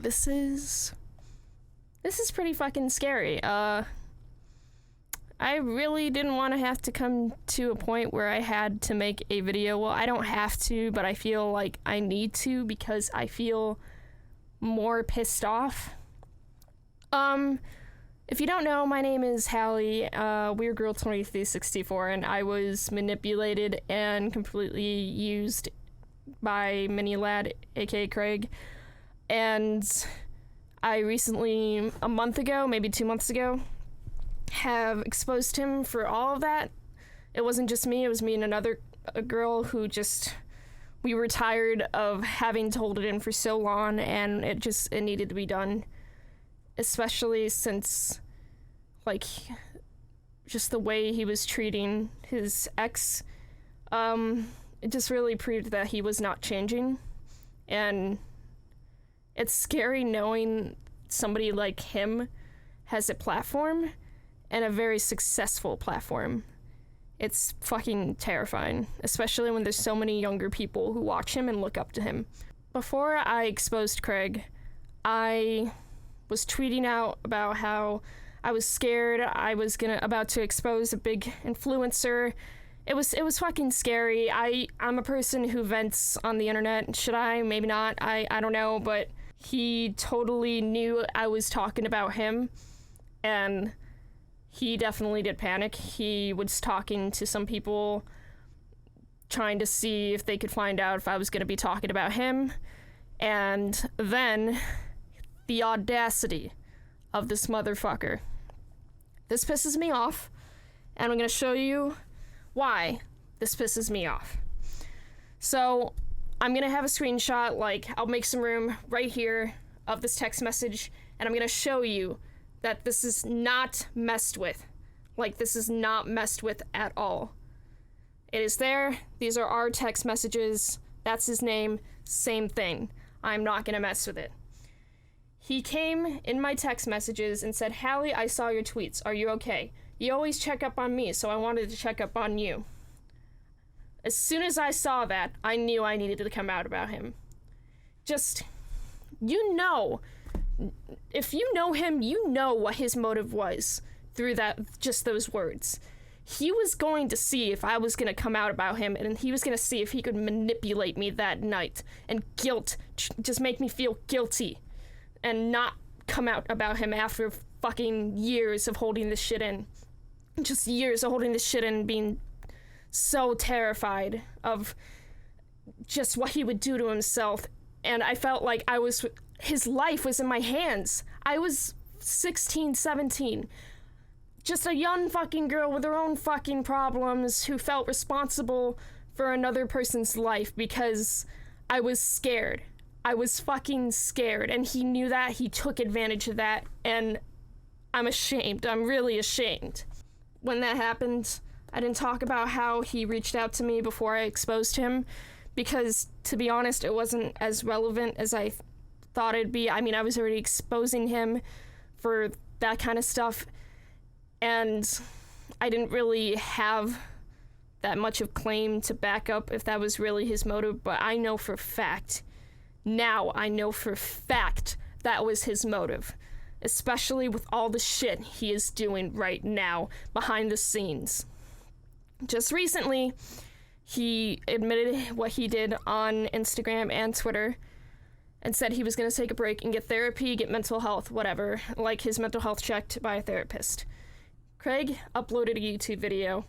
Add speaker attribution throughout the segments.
Speaker 1: this is pretty fucking scary. I really didn't want to have to come to a point where I had to make a video. Well, I don't have to, but I feel like I need to because I feel more pissed off. If you don't know, my name is Hallie, Weird Girl 2364, and I was manipulated and completely used by Mini Lad, aka Craig. And I recently, a month ago, maybe 2 months ago, have exposed him for all of that. It wasn't just me, it was me and a girl who we were tired of having to hold it in for so long, and it needed to be done. Especially since, just the way he was treating his ex, it just really proved that he was not changing. And it's scary knowing somebody like him has a platform, and a very successful platform. It's fucking terrifying, especially when there's so many younger people who watch him and look up to him. Before I exposed Craig, I was tweeting out about how I was scared I was about to expose a big influencer. It was fucking scary. I'm a person who vents on the internet. Should I? Maybe not. I don't know, but he totally knew I was talking about him, and he definitely did panic. He was talking to some people, trying to see if they could find out if I was going to be talking about him. And then, the audacity of this motherfucker. This pisses me off, and I'm going to show you why this pisses me off. So, I'm going to have a screenshot, I'll make some room right here of this text message, and I'm going to show you that this is not messed with. This is not messed with at all. It is there. These are our text messages. That's his name. Same thing. I'm not gonna mess with it. He came in my text messages and said, Hallie, I saw your tweets. Are you okay? You always check up on me, so I wanted to check up on you. As soon as I saw that, I knew I needed to come out about him. If you know him, you know what his motive was through those words. He was going to see if I was going to come out about him, and he was going to see if he could manipulate me that night and just make me feel guilty and not come out about him after fucking years of holding this shit in. Just years of holding this shit in and being so terrified of just what he would do to himself. And I felt like his life was in my hands. I was 16, 17. Just a young fucking girl with her own fucking problems who felt responsible for another person's life because I was scared. I was fucking scared, and he knew that. He took advantage of that, and I'm ashamed. I'm really ashamed. When that happened, I didn't talk about how he reached out to me before I exposed him because, to be honest, it wasn't as relevant as I thought it'd be. I mean, I was already exposing him for that kind of stuff, and I didn't really have that much of claim to back up if that was really his motive, but I know for fact, that was his motive, especially with all the shit he is doing right now behind the scenes. Just recently, he admitted what he did on Instagram and Twitter and said he was going to take a break and get therapy, get mental health, whatever, his mental health checked by a therapist. Craig uploaded a YouTube video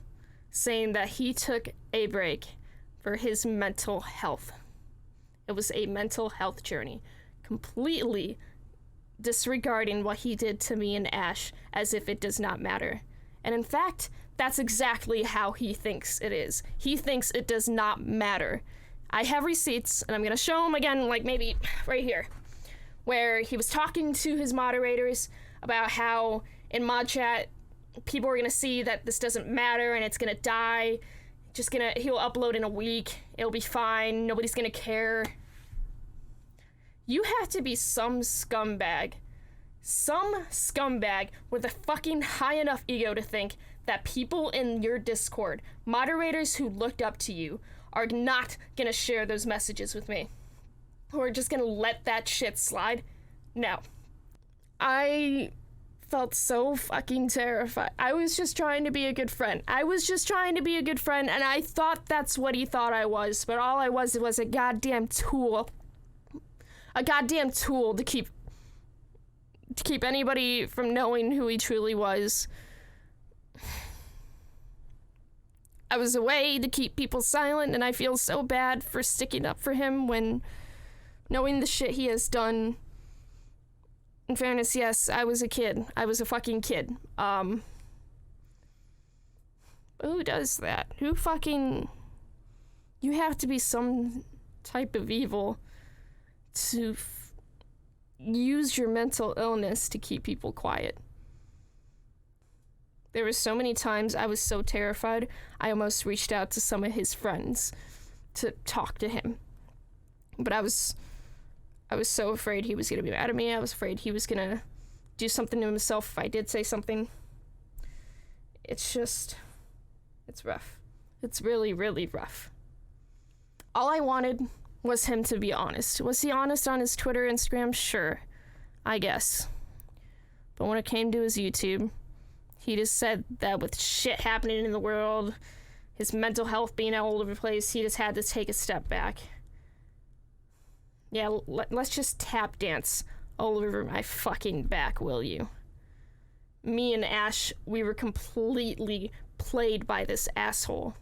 Speaker 1: saying that he took a break for his mental health. It was a mental health journey, completely disregarding what he did to me and Ash as if it does not matter. And in fact, that's exactly how he thinks it is. He thinks it does not matter. I have receipts, and I'm going to show them again, maybe right here, where he was talking to his moderators about how in mod chat, people are going to see that this doesn't matter and it's going to die. He'll upload in a week. It'll be fine. Nobody's going to care. You have to be some scumbag with a fucking high enough ego to think that people in your Discord, moderators who looked up to you, are not gonna share those messages with me. Who are just gonna let that shit slide. No. I felt so fucking terrified. I was just trying to be a good friend. And I thought that's what he thought I was, but all I was a goddamn tool. A goddamn tool to keep anybody from knowing who he truly was. I was a way to keep people silent, and I feel so bad for sticking up for him when knowing the shit he has done. In fairness, yes, I was a kid. I was a fucking kid. Who does that? Who fucking... You have to be some type of evil to use your mental illness to keep people quiet. There were so many times I was so terrified, I almost reached out to some of his friends to talk to him. But I was so afraid he was going to be mad at me. I was afraid he was going to do something to himself if I did say something. It's rough. It's really, really rough. All I wanted was him to be honest. Was he honest on his Twitter, Instagram? Sure, I guess. But when it came to his YouTube, he just said that with shit happening in the world, his mental health being all over the place, he just had to take a step back. Yeah, let's just tap dance all over my fucking back, will you? Me and Ash, we were completely played by this asshole.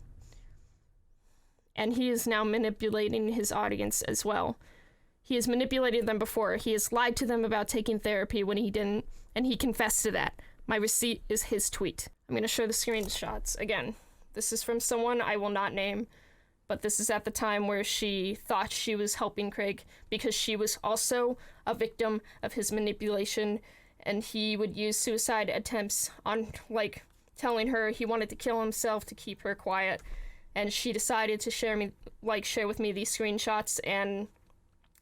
Speaker 1: And he is now manipulating his audience as well. He has manipulated them before. He has lied to them about taking therapy when he didn't, and he confessed to that. My receipt is his tweet. I'm going to show the screenshots. Again, this is from someone I will not name. But this is at the time where she thought she was helping Craig because she was also a victim of his manipulation, and he would use suicide attempts on, like, telling her he wanted to kill himself to keep her quiet. And she decided to share with me these screenshots, and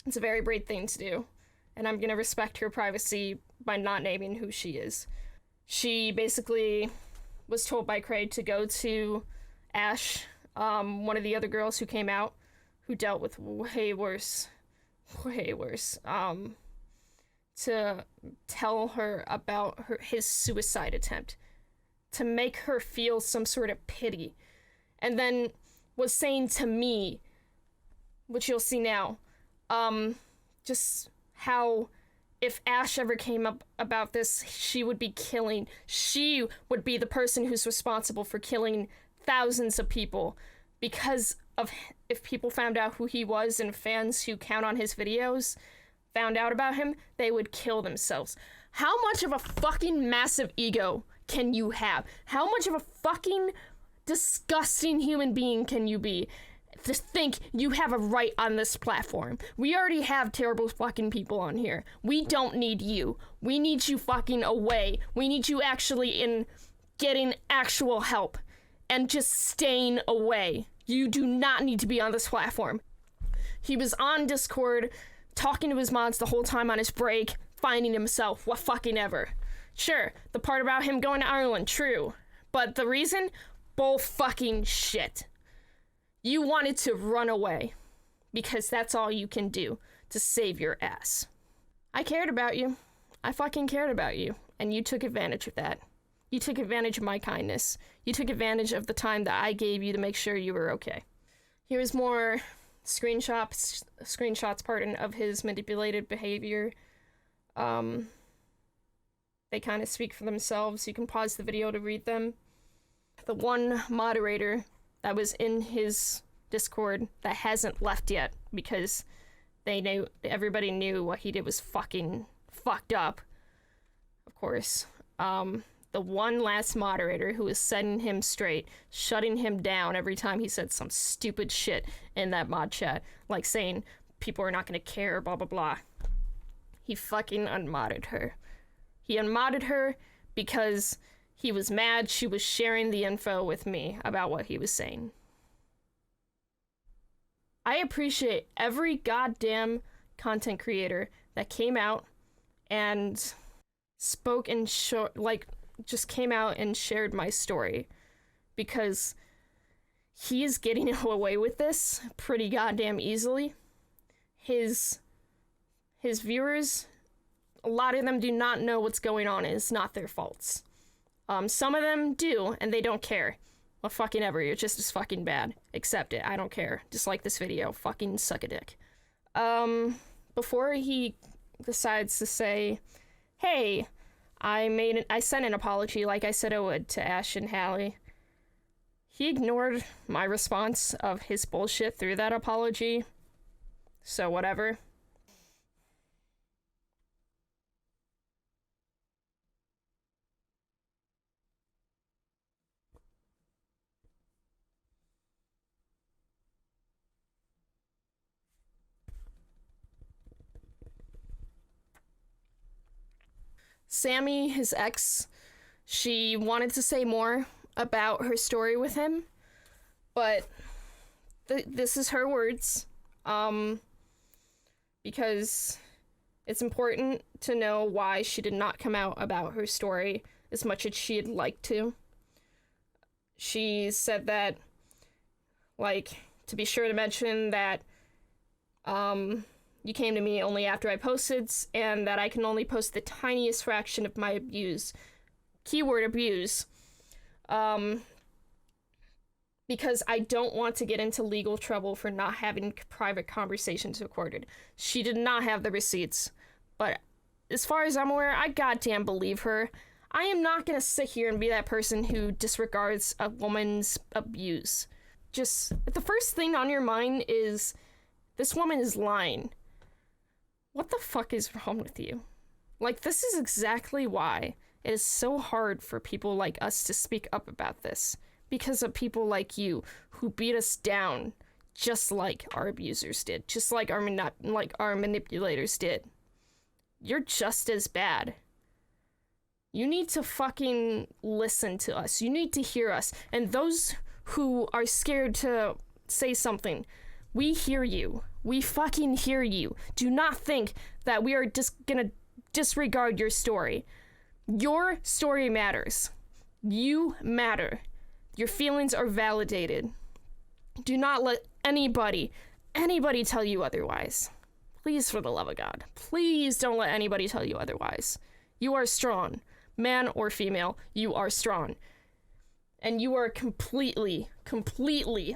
Speaker 1: it's a very brave thing to do. And I'm gonna respect her privacy by not naming who she is. She basically was told by Craig to go to Ash, one of the other girls who came out, who dealt with way worse, to tell her about his suicide attempt, to make her feel some sort of pity, and then was saying to me, which you'll see now, just how if Ash ever came up about this, she would be the person who's responsible for killing thousands of people, because of if people found out who he was and fans who count on his videos found out about him, they would kill themselves. How much of a fucking massive ego can you have? How much of a fucking disgusting human being can you be to think you have a right on this platform? We already have terrible fucking people on here. We don't need you. We need you fucking away. We need you actually in getting actual help and just staying away. You do not need to be on this platform. He was on Discord talking to his mods the whole time on his break, finding himself, what fucking ever. Sure, the part about him going to Ireland, true. But the reason? Bull fucking shit. You wanted to run away because that's all you can do to save your ass. I cared about you. I fucking cared about you. And you took advantage of that. You took advantage of my kindness. You took advantage of the time that I gave you to make sure you were okay. Here's more screenshots, of his manipulated behavior. They kind of speak for themselves. You can pause the video to read them. The one moderator that was in his Discord that hasn't left yet because everybody knew what he did was fucking fucked up, of course. The one last moderator who was setting him straight, shutting him down every time he said some stupid shit in that mod chat, like saying people are not gonna care, blah blah blah. He fucking unmodded her. He unmodded her because he was mad she was sharing the info with me about what he was saying. I appreciate every goddamn content creator that came out and spoke and just came out and shared my story, because he is getting away with this pretty goddamn easily. His viewers a lot of them do not know what's going on, and it's not their faults. Some of them do, and they don't care. Well, fucking ever, you're just as fucking bad. Accept it, I don't care. Dislike this video, fucking suck a dick. Before he decides to say, hey, I sent an apology like I said I would to Ash and Hallie, he ignored my response of his bullshit through that apology. So whatever. Sammy, his ex, she wanted to say more about her story with him, but this is her words, because it's important to know why she did not come out about her story as much as she'd like to. She said that, like, to be sure to mention that, you came to me only after I posted, and that I can only post the tiniest fraction of my abuse. Keyword abuse. Because I don't want to get into legal trouble for not having private conversations recorded. She did not have the receipts. But as far as I'm aware, I goddamn believe her. I am not gonna sit here and be that person who disregards a woman's abuse. Just, the first thing on your mind is, this woman is lying. What the fuck is wrong with you? Like, this is exactly why it is so hard for people like us to speak up about this. Because of people like you who beat us down just like our abusers did. Just like our manipulators did. You're just as bad. You need to fucking listen to us. You need to hear us. And those who are scared to say something, we hear you. We fucking hear you. Do not think that we are just gonna disregard your story. Your story matters. You matter. Your feelings are validated. Do not let anybody tell you otherwise. Please, for the love of God, please don't let anybody tell you otherwise. You are strong. Man or female, you are strong. And you are completely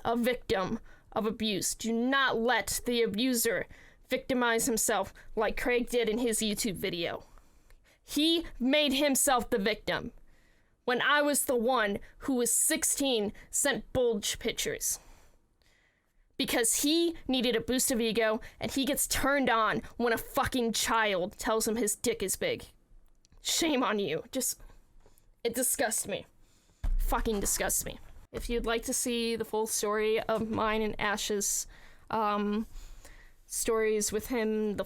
Speaker 1: a victim of abuse. Do not let the abuser victimize himself like Craig did in his YouTube video. He made himself the victim when I was the one who was 16 sent bulge pictures. Because he needed a boost of ego, and he gets turned on when a fucking child tells him his dick is big. Shame on you. It disgusts me. Fucking disgusts me. If you'd like to see the full story of mine and Ash's stories with him, the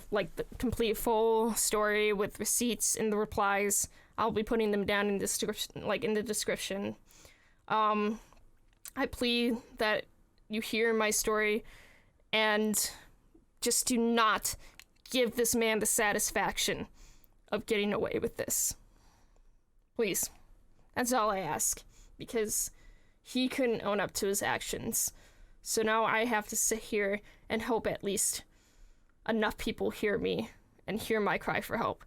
Speaker 1: complete full story with receipts and the replies, I'll be putting them down in the description. I plead that you hear my story and just do not give this man the satisfaction of getting away with this. Please. That's all I ask. Because he couldn't own up to his actions. So now I have to sit here and hope at least enough people hear me and hear my cry for help.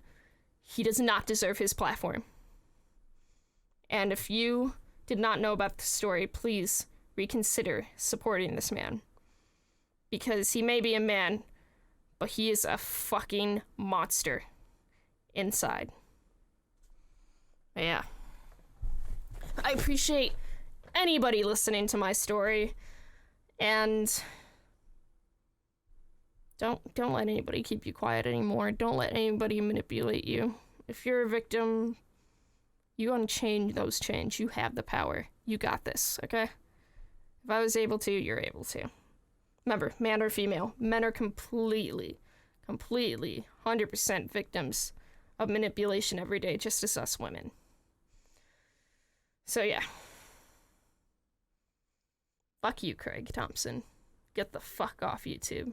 Speaker 1: He does not deserve his platform. And if you did not know about the story, please reconsider supporting this man. Because he may be a man, but he is a fucking monster inside. Yeah. I appreciate anybody listening to my story, and don't let anybody keep you quiet anymore. Don't let anybody manipulate you. If you're a victim, you unchain those chains. You have the power. You got this, okay? If I was able to, you're able to. Remember, man or female, men are completely, 100% victims of manipulation every day, just as us women. So yeah. Fuck you, Craig Thompson. Get the fuck off YouTube.